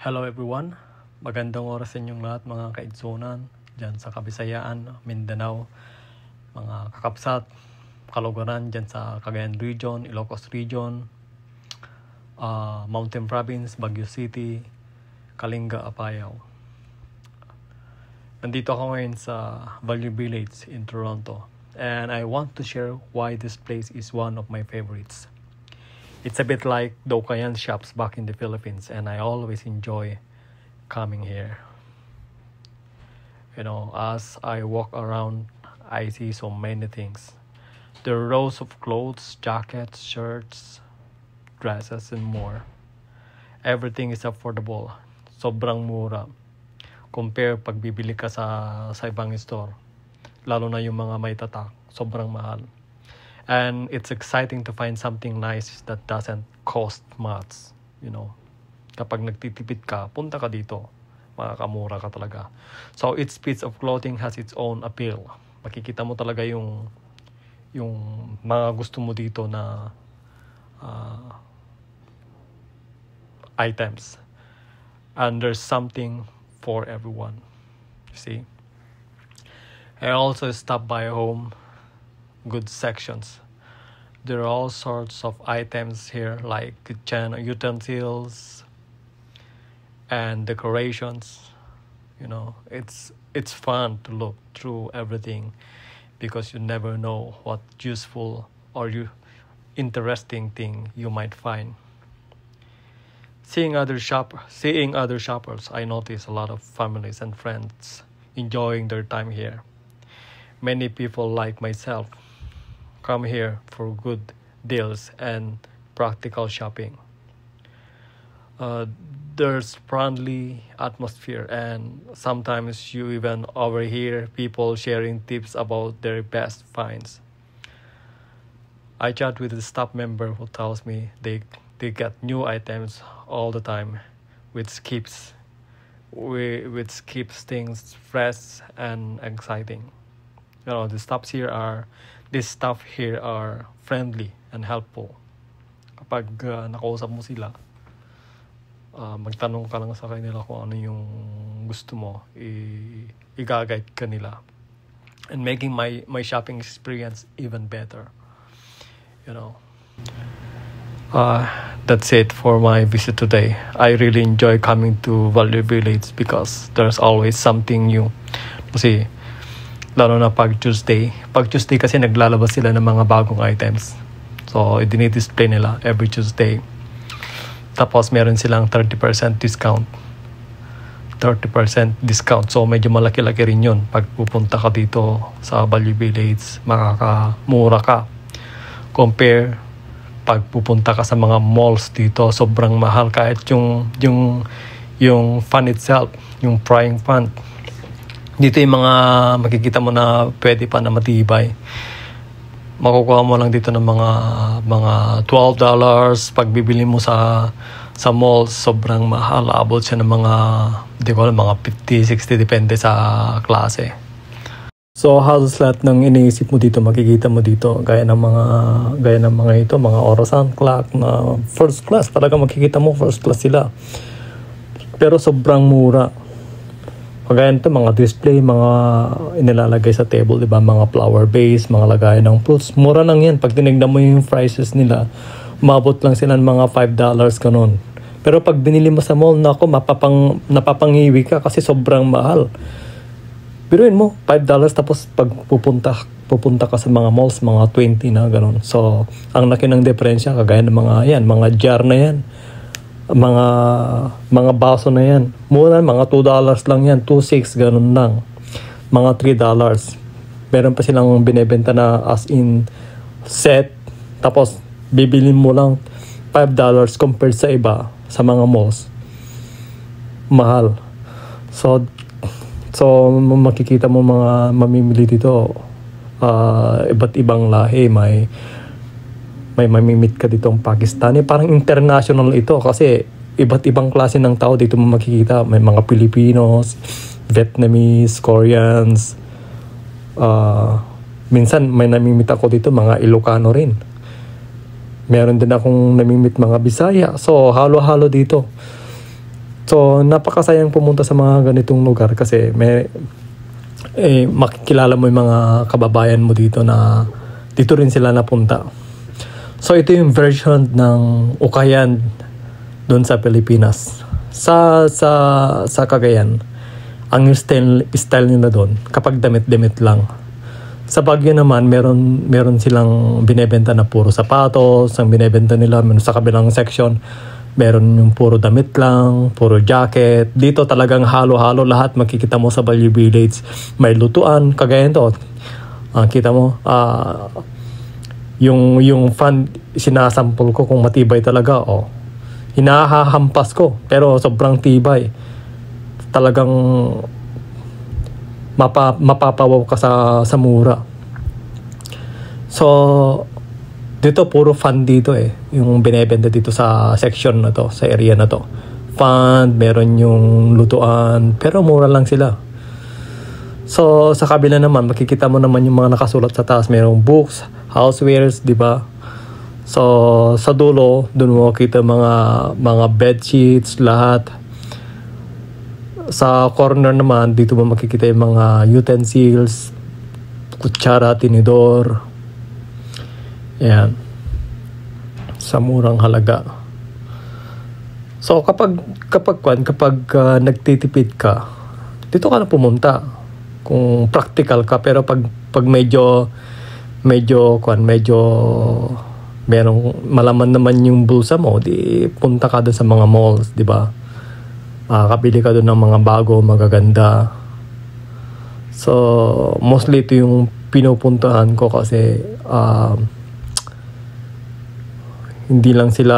Hello everyone, magandang oras sa inyong lahat mga kaidsunan dyan sa Kabisayaan, Mindanao, mga kakapsat, kalugaran dyan sa Cagayan Region, Ilocos Region, Mountain Province, Baguio City, Kalinga, Apayao. Nandito ako ngayon sa Value Village in Toronto, and I want to share why this place is one of my favorites. It's a bit like the Ukayan shops back in the Philippines, and I always enjoy coming here. You know, as I walk around, I see so many things. There are rows of clothes, jackets, shirts, dresses, and more. Everything is affordable. Sobrang mura. Compare pag bibili ka sa ibang store. Lalo na yung mga may tatak. Sobrang mahal. And it's exciting to find something nice that doesn't cost much, you know. Kapag nagtitipid ka, punta ka dito. Makakamura ka talaga. So each piece of clothing has its own appeal. Makikita mo talaga yung mga gusto mo dito na items. And there's something for everyone. You see? I also stop by home good sections. There are all sorts of items here like kitchen utensils and decorations. You know, it's fun to look through everything because you never know what useful or interesting thing you might find. Seeing other shoppers, I notice a lot of families and friends enjoying their time here. Many people like myself come here for good deals and practical shopping. There's friendly atmosphere, and sometimes you even overhear people sharing tips about their best finds. I chat with a staff member who tells me they get new items all the time, which keeps things fresh and exciting. You know, the staff here are friendly and helpful. Kapag nakausap mo sila, magtanong ka lang sa kanila kung ano yung gusto mo, i-guide ka nila. And making my shopping experience even better. You know. That's it for my visit today. I really enjoy coming to Value Village because there's always something new. Kasi lalo na pag Tuesday kasi naglalabas sila ng mga bagong items. So, dinidisplay nila every Tuesday. Tapos, meron silang 30% discount. 30% discount. So, medyo malaki-laki rin yun. Pag pupunta ka dito sa Value Village, makakamura ka. Compare, pag pupunta ka sa mga malls dito, sobrang mahal. Kahit yung fund itself, yung frying pan. Dito yung mga makikita mo na pwede pa na matibay. Makukuha mo lang dito ng mga $12. Pag bibili mo sa malls, sobrang mahal. Abot siya ng mga 50, 60, depende sa klase. So halos lahat ng iniisip mo dito, makikita mo dito. Gaya ng mga ito, mga orasan, clock na first class. Talaga makikita mo, first class sila. Pero sobrang mura. Kagaya nito, mga display, mga inilalagay sa table, diba? Mga flower base, mga lagayan ng fruits. Mura lang yan. Pag tinignan mo yung prices nila, umabot lang sila ng mga $5 kanon. Pero pag binili mo sa mall, napapangiwi ka kasi sobrang mahal. Biruin mo, $5 tapos pag pupunta ka sa mga malls, mga 20 na ganon. So, ang laki ng diferensya, kagaya ng mga jar na yan. Mga baso na yan. Muna, mga $2 lang yan. 2.6, ganun lang. Mga $3. Meron pa silang binebenta na as in set. Tapos, bibili mo lang $5 compared sa iba, sa mga malls. Mahal. So makikita mo mga mamimili dito. Iba't ibang lahi. May mamimit ka ditong Pakistani. Parang international ito kasi iba't ibang klase ng tao dito mo makikita. May mga Filipinos, Vietnamese, Koreans. Minsan may namimit ako dito, mga Ilocano rin. Meron din akong namimit mga Bisaya. So halo-halo dito. So, napakasayang pumunta sa mga ganitong lugar kasi makikilala mo yung mga kababayan mo dito na dito rin sila napunta. So, ito yung version ng Ukayan doon sa Pilipinas. Sa Cagayan, ang style nila doon, kapag damit-damit lang. Sa Baguio naman, meron silang binebenta na puro sapatos, ang binebenta nila sa kabilang section, meron yung puro damit lang, puro jacket. Dito talagang halo-halo lahat makikita mo sa Value Village. May lutuan, kagaya to. Kita mo, yung fan, sinasampol ko kung matibay talaga. Hinahahampas ko, pero sobrang tibay. Talagang mapapawaw ka sa mura. So, dito puro fan dito yung binebenta dito sa section na to, sa area na to. Fan, meron yung lutuan, pero mura lang sila. So, sa kabila naman, makikita mo naman yung mga nakasulat sa taas. Merong books, housewares, di ba? So, sa dulo, doon mo makita mga bed sheets, lahat. Sa corner naman, dito mo makikita yung mga utensils, kutsara, tinidor. Ayan. Sa murang halaga. So, kapag nagtitipid ka, dito ka na pumunta. Kung practical ka, pero pag medyo merong malaman naman yung bulsa mo, di punta ka doon sa mga malls, di ba? Makakabili ka doon ng mga bago, magaganda. So, mostly ito yung pinupuntahan ko kasi hindi lang sila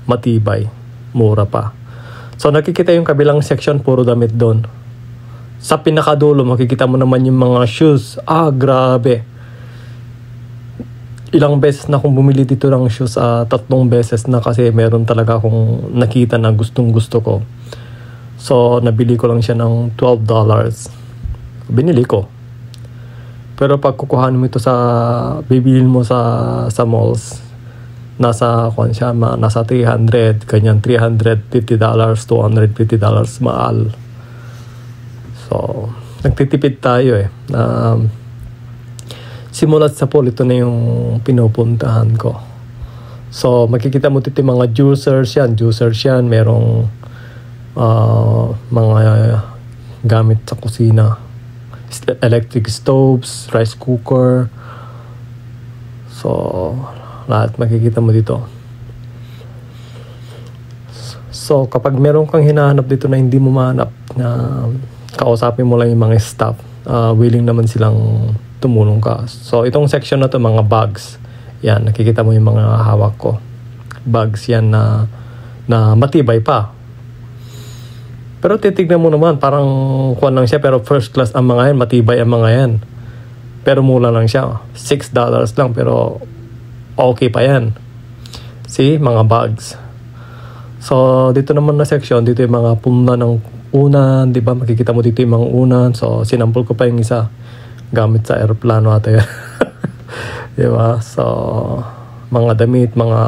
matibay, mura pa. So, nakikita yung kabilang section, puro damit doon. Sa pinakadulo, makikita mo naman yung mga shoes. Grabe. Ilang beses na akong bumili dito ng shoes, 3 beses na kasi meron talaga akong nakita na gustong-gusto ko. So, nabili ko lang siya ng $12. Binili ko. Pero pag kukuhanin mo ito bibilin mo sa malls, nasa 300, ganyan, $350, $250, mahal. So, nagtitipid tayo simulat sa pool, ito na yung pinupuntahan ko. So, makikita mo dito yung mga juicers yan. Merong mga gamit sa kusina. Electric stoves, rice cooker. So, lahat makikita mo dito. So, kapag meron kang hinahanap dito na hindi mo mahanap, na kausapin mo lang yung mga staff, willing naman silang tumulong ka. So, itong section na to, mga bags. Yan, nakikita mo yung mga hawak ko. Bags yan na matibay pa. Pero titignan mo naman, parang kuwan lang siya, pero first class ang mga yan, matibay ang mga yan. Pero mura lang siya. $6 lang, pero okay pa yan. See, mga bags. So, dito naman na section, dito yung mga punda ng unan, di ba? Makikita mo dito yung mga unan. So, sinampol ko pa yung isa. Gamit sa aeroplano ata yan. Di ba? So, mga damit, mga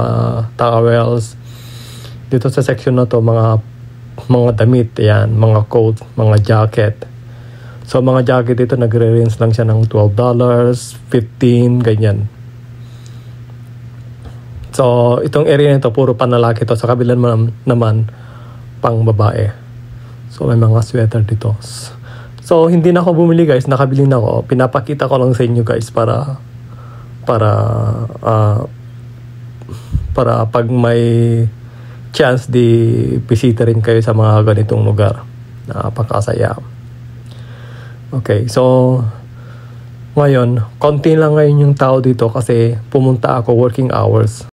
towels. Dito sa section na to, mga damit, yan, mga coat, mga jacket. So, mga jacket dito, nagre-range lang siya ng $12, $15, ganyan. So, itong area nito, puro panlalaki to. Sa kabila naman, pang babae. So, may mga sweater dito. So, hindi na ako bumili, guys. Nakabili na ako. Pinapakita ko lang sa inyo, guys, para pag may chance bisita rin kayo sa mga ganitong lugar. Napakasaya. Okay, so ngayon, konti lang ngayon yung tao dito kasi pumunta ako working hours.